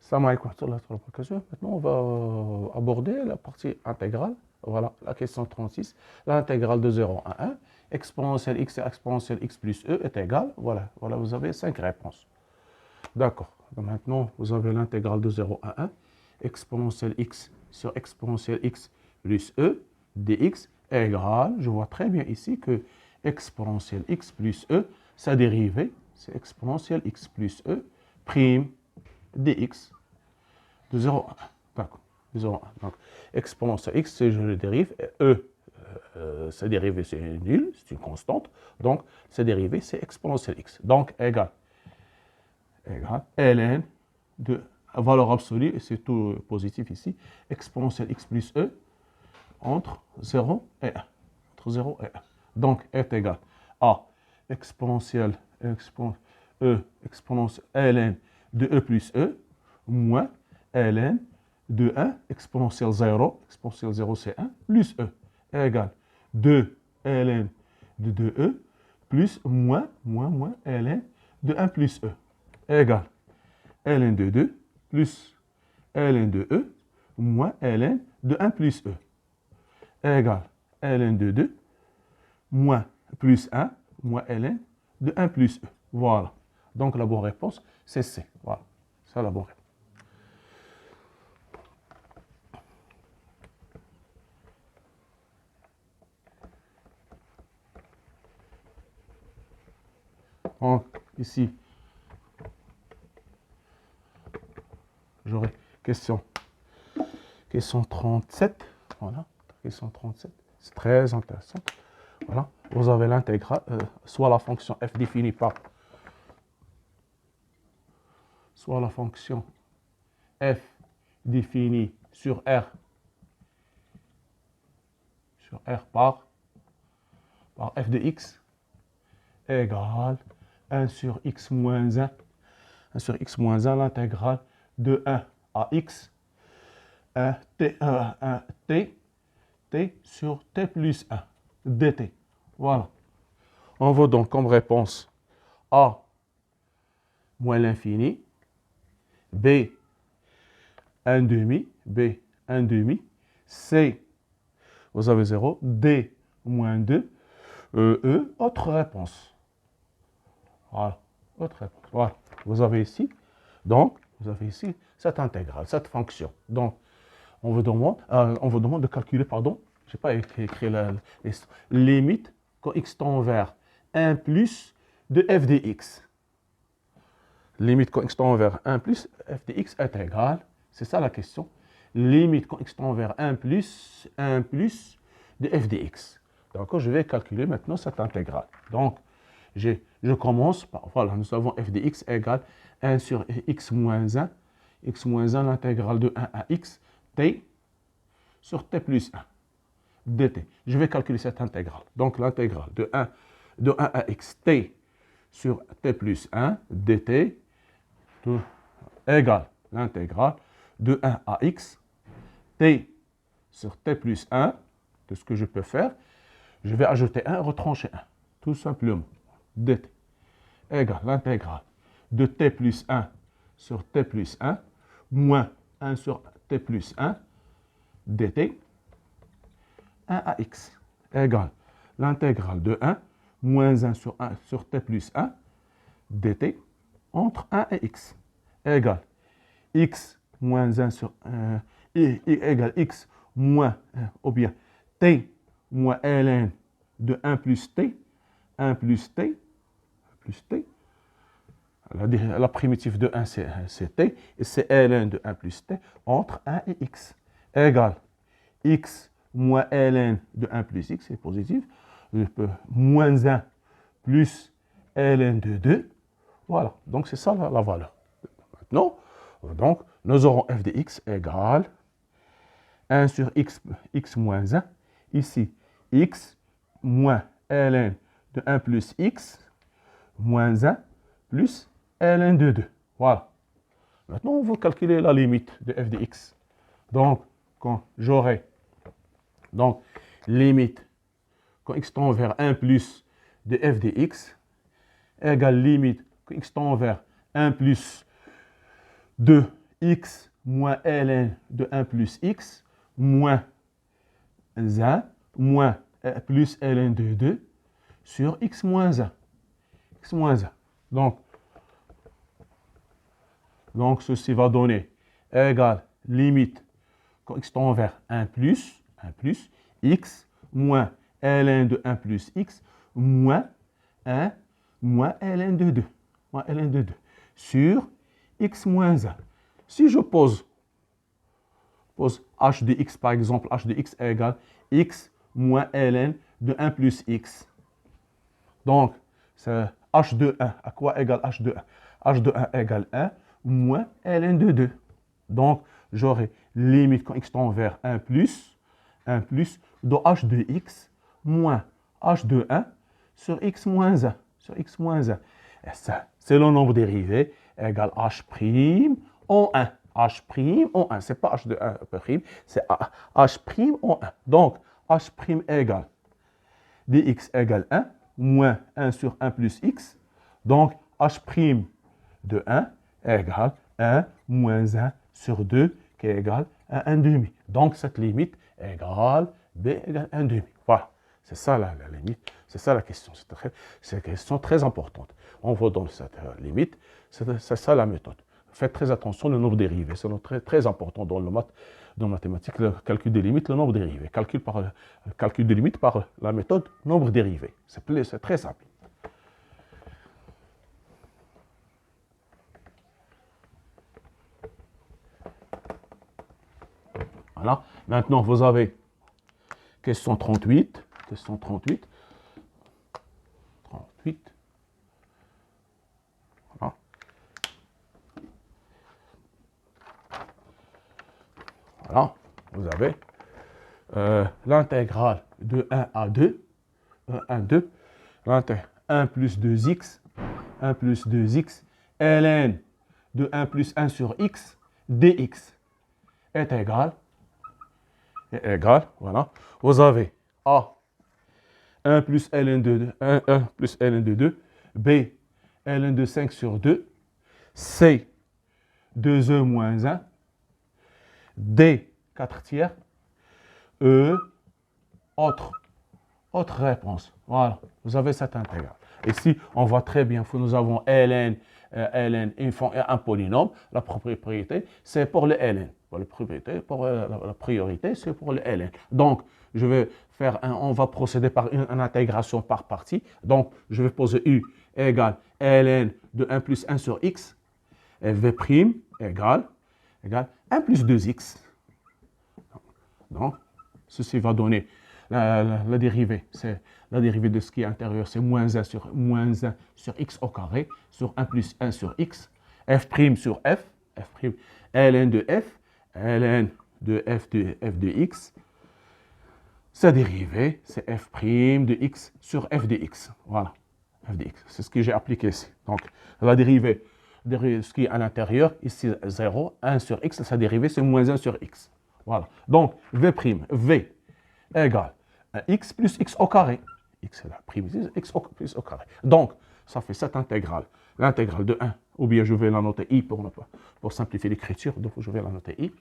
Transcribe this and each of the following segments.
Salam alaikum wa rahmatullahi wa barakatuh. Maintenant, on va aborder la partie intégrale. Voilà, la question 36. L'intégrale de 0 à 1, exponentielle x et exponentielle x plus e est égale. Voilà, voilà, vous avez 5 réponses. D'accord. Maintenant, vous avez l'intégrale de 0 à 1, exponentielle x sur exponentielle x plus e dx est égale. Je vois très bien ici que exponentielle x plus e, sa dérivée, c'est exponentielle x plus e prime dx de 0 à 1. D'accord. De 0 à 1. Donc, exponentielle x, je le dérive, et e, sa dérivée, c'est nul, c'est une constante. Donc, sa dérivée, c'est exponentielle x. Donc, égale ln de valeur absolue, et c'est tout positif ici, exponentielle x plus e entre 0 et 1. Entre 0 et 1. Donc, est égal à exponentielle ln de e plus e moins ln de 1 exponentielle 0, exponentielle 0 c'est 1, plus e est égal 2 ln de 2e plus moins ln de 1 plus e est égal ln de 2 plus ln de e moins ln de 1 plus e est égal ln de 2 moins plus 1 moins ln de 1 plus e. Voilà. Donc la bonne réponse, c'est C. Voilà. C'est la bonne réponse. Donc, ici, j'aurai question 37. Voilà, question 37. C'est très intéressant. Voilà, vous avez l'intégrale, soit la fonction f définie par, soit la fonction f définie sur R par f de x égale 1 sur x moins 1, 1 sur x moins 1, l'intégrale de 1 à x, 1 t sur t plus 1, dt. Voilà. On voit donc comme réponse A moins l'infini, B 1 demi, C, vous avez 0, D moins 2, E, autre réponse. Voilà, autre réponse. Voilà, vous avez ici, donc, vous avez ici cette intégrale, cette fonction. Donc, on vous demande de calculer, pardon, je n'ai pas écrit la limite quand x tend vers 1 plus de f de x. Limite quand x tend vers 1 plus, f de x est égal, c'est ça la question. Limite quand x tend vers 1 plus de f de x. Donc, je vais calculer maintenant cette intégrale. Donc, je commence par, voilà, nous avons f de x égale 1 sur x moins 1, l'intégrale de 1 à x, t sur t plus 1, dt. Je vais calculer cette intégrale. Donc, l'intégrale de 1 à x, t sur t plus 1, dt, égale l'intégrale de 1 à x, t sur t plus 1, de ce que je peux faire, je vais ajouter 1, retrancher 1, tout simplement, dt, égale l'intégrale de t plus 1 sur t plus 1, moins 1 sur t plus 1, dt, 1 à x, égale l'intégrale de 1, moins 1 sur t plus 1, dt, entre 1 et x, égale x moins 1 sur égale x moins, ou bien t moins ln de 1 plus t, 1 plus t, la primitive de 1 c'est t, et c'est ln de 1 plus t, entre 1 et x, égale x moins ln de 1 plus x, c'est positif, je peux moins 1 plus ln de 2, voilà, donc c'est ça la valeur. Maintenant, donc, nous aurons f de x égale 1 sur x moins 1, ici, x moins ln de 1 plus x, moins 1 plus ln de 2. Voilà. Maintenant, on va calculer la limite de f de x. Donc, quand j'aurai, donc, limite, quand x tend vers 1 plus de f de x, égale limite, quand x tend vers 1 plus de x moins ln de 1 plus x moins 1 moins plus ln de 2 sur x moins 1. X moins 1. Donc ceci va donner égale limite quand x tend vers 1 plus x moins ln de 1 plus x moins 1 moins ln de 2. Moins ln de 2 sur x moins 1. Si je pose h de x, par exemple, h de x égale x moins ln de 1 plus x. Donc, c'est h de 1. À quoi égale h de 1? H de 1 égale 1 moins ln de 2. Donc, j'aurai limite quand x tend vers 1 plus de h de x moins h de 1 sur x moins 1. Sur x moins 1. Et ça, c'est le nombre dérivé égale h' en 1. H' en 1. Ce n'est pas h de 1', c'est h' en 1. Donc, h' égale dx égale 1 moins 1 sur 1 plus x. Donc, h' de 1 égale 1 moins 1 sur 2 qui est égal à 1 demi. Donc, cette limite égale b égale 1 demi. Voilà, c'est ça la limite, c'est ça la question. C'est une question très importante. On va dans cette limite, c'est ça la méthode. Faites très attention au nombre dérivé, c'est très, très important dans dans mathématiques, le calcul des limites, le nombre dérivé. Calcul des limites par la méthode nombre dérivé. C'est très simple. Voilà. Maintenant, vous avez question 38. Question 38. 38. Voilà. Voilà. Vous avez l'intégrale de 1 à 2. 1, 2. 1 plus 2x. 1 plus 2x. ln de 1 plus 1 sur x. dx est égal. Voilà. Vous avez A, 1 plus ln de 2, 1 plus ln de 2, B, ln de 5 sur 2, C, 2e moins 1, D, 4 tiers, E, autre réponse. Voilà, vous avez cette intégrale. Ici, on voit très bien que nous avons ln, un polynôme. La propriété, c'est pour le ln. La priorité, c'est pour le ln. Donc, on va procéder par une intégration par partie. Donc, je vais poser u égale ln de 1 plus 1 sur x. Et v' égale 1 plus 2x. Donc, ceci va donner la dérivée. C'est la dérivée de ce qui est intérieur, c'est moins 1 sur x au carré, sur 1 plus 1 sur x, f' sur f, ln de f, ln de f de x. Sa dérivée, c'est f' de x sur f de x. Voilà, f de x. C'est ce que j'ai appliqué ici. Donc, la dérivée de ce qui est à l'intérieur, ici 0, 1 sur x, sa dérivée, c'est moins 1 sur x. Voilà. Donc, v' égale x plus x au carré. X c'est la prime, x plus au carré. Donc, ça fait cette intégrale. L'intégrale de 1, ou bien je vais la noter i pour simplifier l'écriture, donc je vais la noter i.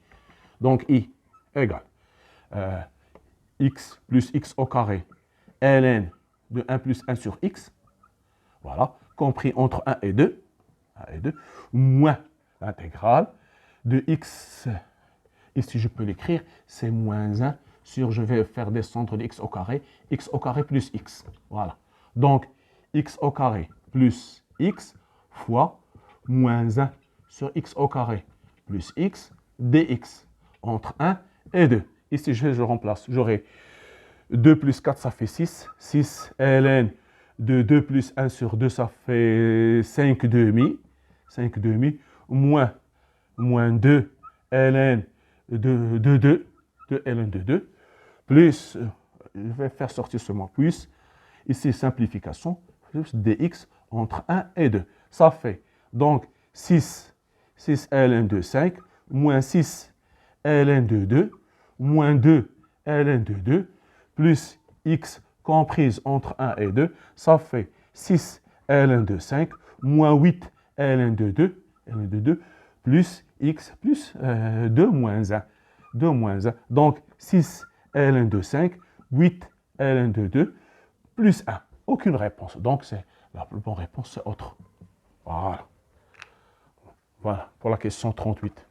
Donc, i égale x plus x au carré, ln de 1 plus 1 sur x, voilà, compris entre 1 et 2, moins l'intégrale de x, ici je peux l'écrire, c'est moins 1 sur, je vais faire descendre de x au carré plus x. Voilà. Donc, x au carré plus x fois moins 1 sur x au carré plus x dx entre 1 et 2. Ici, je remplace. J'aurai 2 plus 4, ça fait 6. 6 ln de 2 plus 1 sur 2, ça fait 5 demi. 5 demi. Moins 2 ln de 2. Ln de 2. Plus, je vais faire sortir seulement plus, ici simplification, plus dx entre 1 et 2. Ça fait donc 6 ln de 5, moins 6 ln de 2, moins 2 ln de 2, plus x comprise entre 1 et 2, ça fait 6 ln de 5, moins 8 ln de 2, plus x plus 2 moins 1. 2 moins 1. Donc, 6 ln de 5, 8 ln de 2, plus 1. Aucune réponse. Donc, la bonne réponse, c'est autre. Voilà. Voilà, pour la question 38.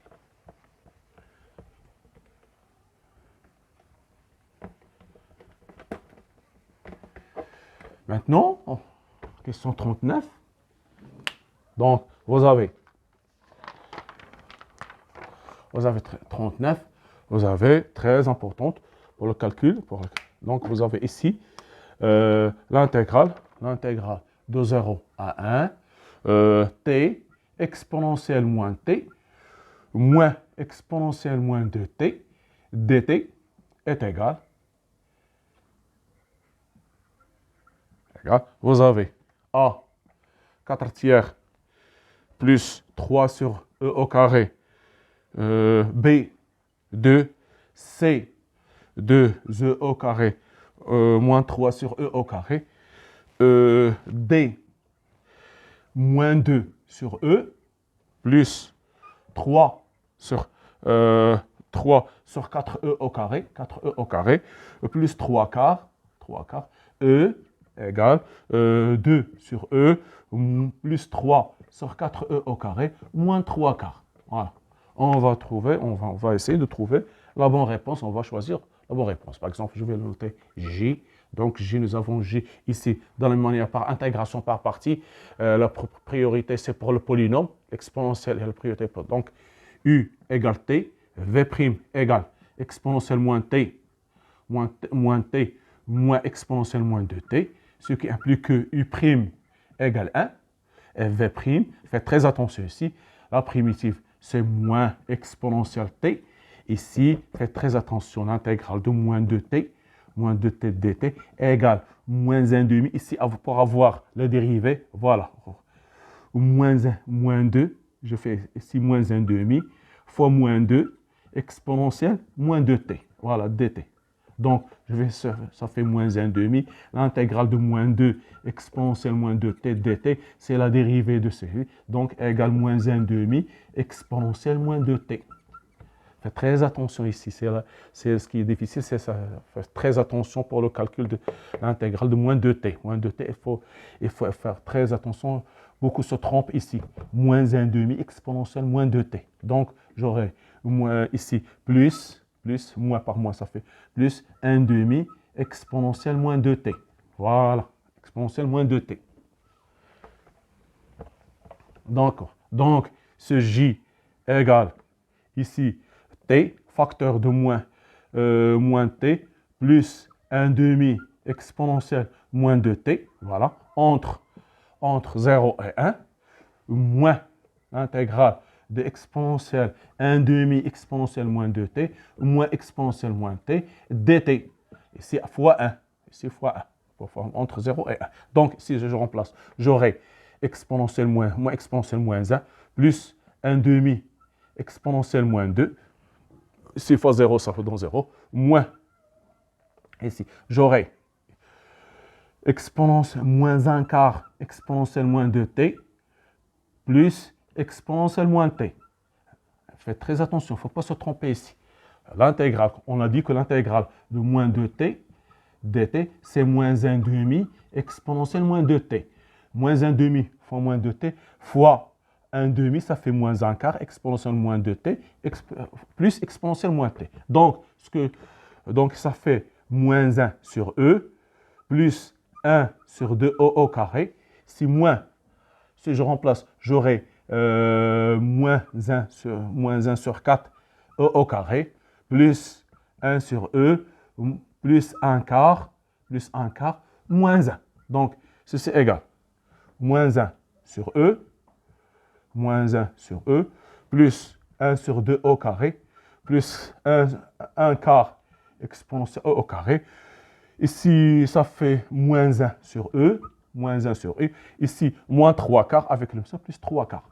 Maintenant, question 39. Donc, vous avez 39, vous avez très importante pour le calcul. Donc, vous avez ici l'intégrale de 0 à 1, t exponentielle moins t, moins exponentielle moins 2t, dt est égal. Vous avez a 4 tiers plus 3 sur e au carré, b 2, c 2 e au carré, moins 3 sur e au carré, d moins 2 sur e, plus 3 sur 4e au carré, 4e au carré, plus 3 quarts, e égale 2 sur e, plus 3 sur 4e au carré, moins 3 quarts. Voilà. On va essayer de trouver la bonne réponse. On va choisir la bonne réponse. Par exemple, je vais noter J. Donc, J, nous avons J ici, dans la manière par intégration par partie. La priorité, c'est pour le polynôme. L'exponentielle et la priorité. Donc, U égale T. V' égale exponentielle moins T, moins exponentielle moins 2T. Ce qui implique que U' égale 1. Et V', faites très attention ici. La primitive, c'est moins exponentielle T. Ici, faites très attention, l'intégrale de moins 2t, moins 2t dt égale moins 1 demi. Ici, pour avoir le dérivé, voilà. Moins 1, moins 2, je fais ici moins 1 demi, fois moins 2, exponentielle, moins 2t. Voilà, dt. Donc, ça fait moins 1 demi. L'intégrale de moins 2, exponentielle moins 2t dt, c'est la dérivée de celui. Donc, égale moins 1 demi, exponentielle moins 2t. Faites très attention ici, c'est ce qui est difficile, c'est ça. Faites très attention pour le calcul de l'intégrale de moins 2t. Moins 2t, il faut faire très attention. Beaucoup se trompent ici. Moins 1 demi exponentielle moins 2t. Donc, j'aurai ici plus, moins par moins, ça fait plus 1 demi exponentielle moins 2t. Voilà, exponentielle moins 2t. D'accord. Donc, ce j égale ici t, facteur de moins t, plus 1 demi exponentielle moins 2t, voilà, entre 0 et 1, moins l'intégrale de exponentielle 1 demi exponentielle moins 2t, moins exponentielle moins t, dt, ici fois 1, entre 0 et 1. Donc, si je remplace, j'aurai exponentielle moins exponentielle moins 1, plus 1 demi exponentielle moins 2, ici fois 0, ça fait donc 0, moins, ici, j'aurai exponentielle moins 1 quart exponentielle moins 2t, plus exponentielle moins t. Faites très attention, il ne faut pas se tromper ici. L'intégrale, on a dit que l'intégrale de moins 2t dt, c'est moins 1 demi exponentielle moins 2t. Moins 1 demi fois moins 2t fois 1 demi, ça fait moins 1 quart exponentielle moins 2t plus exponentielle moins t. Donc, ça fait moins 1 sur e plus 1 sur 2 au carré. Si je remplace, j'aurai moins 1 sur 4 e au carré plus 1 sur e plus 1 quart, moins 1. Donc, ceci est égal. Moins 1 sur e, plus 1 sur 2 au carré, plus 1 quart exponentielle au carré. Ici, ça fait moins 1 sur e, Ici, moins 3 quarts avec le ça, plus 3 quarts.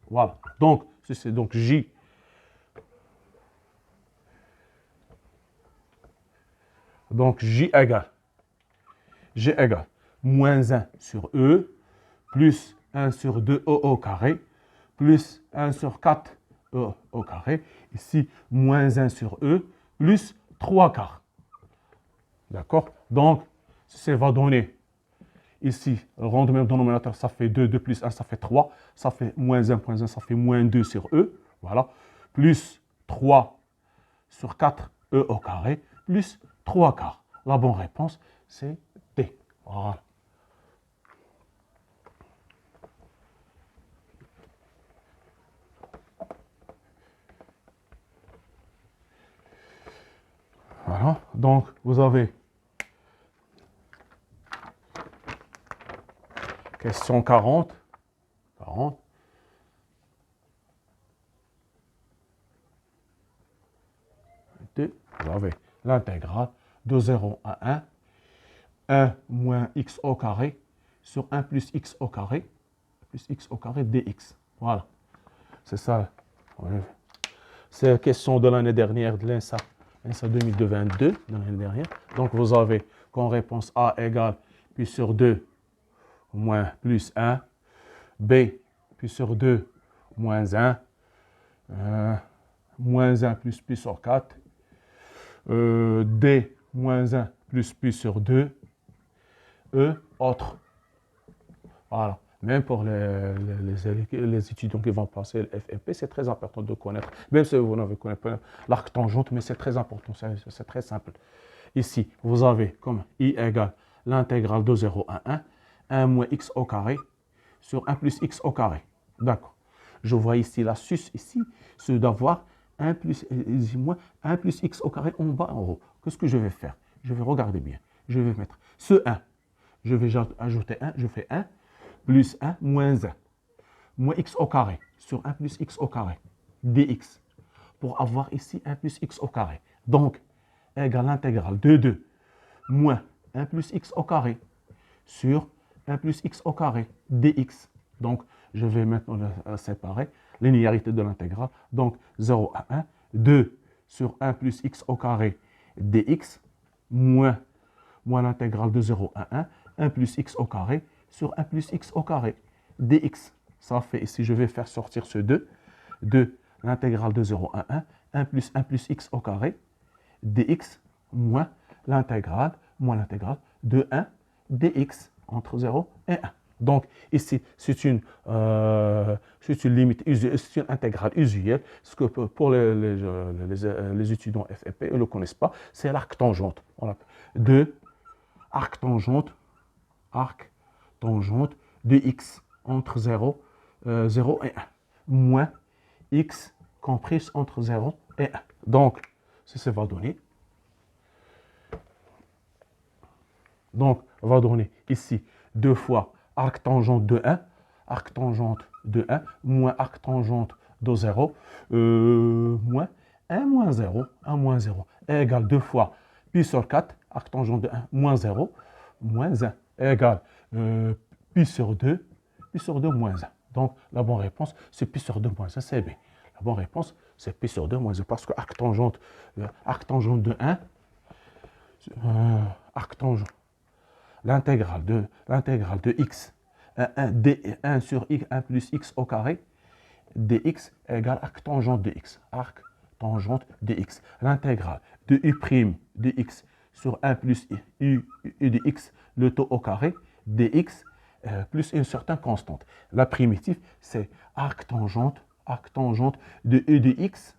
Voilà. Donc, c'est donc J. Donc, J égale moins 1 sur E, plus 1 sur 2 O au carré, plus 1 sur 4 e au carré. Ici, moins 1 sur e, plus 3 quarts. D'accord? Donc, ça va donner, ici, le rang de même dénominateur, ça fait 2, 2 plus 1, ça fait 3. Ça fait moins 1, moins 1, ça fait moins 2 sur e. Voilà. Plus 3 sur 4 e au carré, plus 3 quarts. La bonne réponse, c'est D. Voilà. Voilà. Donc, vous avez question 40. 40. Vous avez l'intégrale de 0 à 1, 1 moins x au carré sur 1 plus x au carré, plus x au carré dx. Voilà. C'est ça. C'est la question de l'année dernière de l'INSA 2022, de l'année dernière. Donc, vous avez comme réponse A égale pi sur 2 moins plus 1, B pi sur 2 moins 1, moins 1 plus pi sur 4, D moins 1 plus pi sur 2, E autre. Voilà. Même pour les étudiants qui vont passer le FMP, c'est très important de connaître, même si vous n'avez pas l'arc tangente, mais c'est très important, c'est très simple. Ici, vous avez comme I égale l'intégrale de 0 à 1, 1 moins x au carré sur 1 plus x au carré. D'accord. Je vois ici l'astuce, ici, c'est d'avoir 1 plus x au carré en bas, en haut. Qu'est-ce que je vais faire? Je vais regarder bien. Je vais mettre ce 1. Je vais ajouter 1, je fais 1, plus 1, moins 1. Moins x au carré sur 1 plus x au carré, dx. Pour avoir ici 1 plus x au carré. Donc, égale l'intégrale de 2 moins 1 plus x au carré sur 1 plus x au carré, dx. Donc, je vais maintenant séparer linéarité de l'intégrale. Donc, 0 à 1, 2 sur 1 plus x au carré, dx, moins l'intégrale de 0 à 1, 1 plus x au carré sur 1 plus x au carré, dx. Ça fait ici, je vais faire sortir ce 2, 2, l'intégrale de 0 à 1, 1 plus x au carré, dx, moins l'intégrale de 1 dx entre 0 et 1. Donc, ici, c'est une limite usuelle, c'est une intégrale usuelle. Ce que pour les étudiants FFP, ils ne le connaissent pas, c'est l'arc tangente. De arc tangente de x entre 0 et 1, moins x comprise entre 0 et 1. Donc, ça va donner. Donc, on va donner ici 2 fois arc tangente de 1, moins arc tangente de 0, moins 1 moins 0, égale 2 fois pi sur 4, arc tangente de 1, moins 0, moins 1, égale pi sur 2, moins 1. Donc, la bonne réponse, c'est pi sur 2 moins 1, c'est B. La bonne réponse, c'est pi sur 2 moins 1, parce que arc tangente de 1, l'intégrale de x, 1 sur x, 1 plus x au carré, dx égale arc tangente de x. L'intégrale de u' de x sur 1 plus u de x, le taux au carré, dx, plus une certaine constante. La primitive, c'est arc tangente de e de x,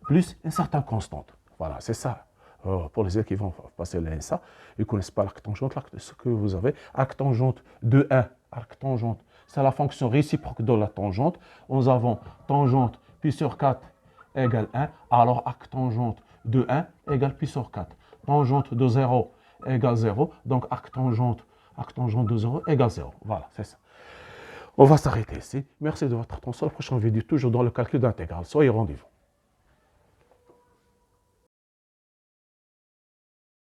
plus une certaine constante. Voilà, c'est ça. Pour les élèves qui vont passer l'ENSA, ils ne connaissent pas l'arc tangente. Ce que vous avez, arc tangente de 1, c'est la fonction réciproque de la tangente. Nous avons tangente pi sur 4 égale 1, alors arc tangente de 1 égale pi sur 4. Tangente de 0 égale 0, donc arc tangente de 0 égale 0. Voilà, c'est ça. On va s'arrêter ici. Merci de votre attention. La prochaine vidéo, toujours dans le calcul d'intégrale. Soyez rendez-vous.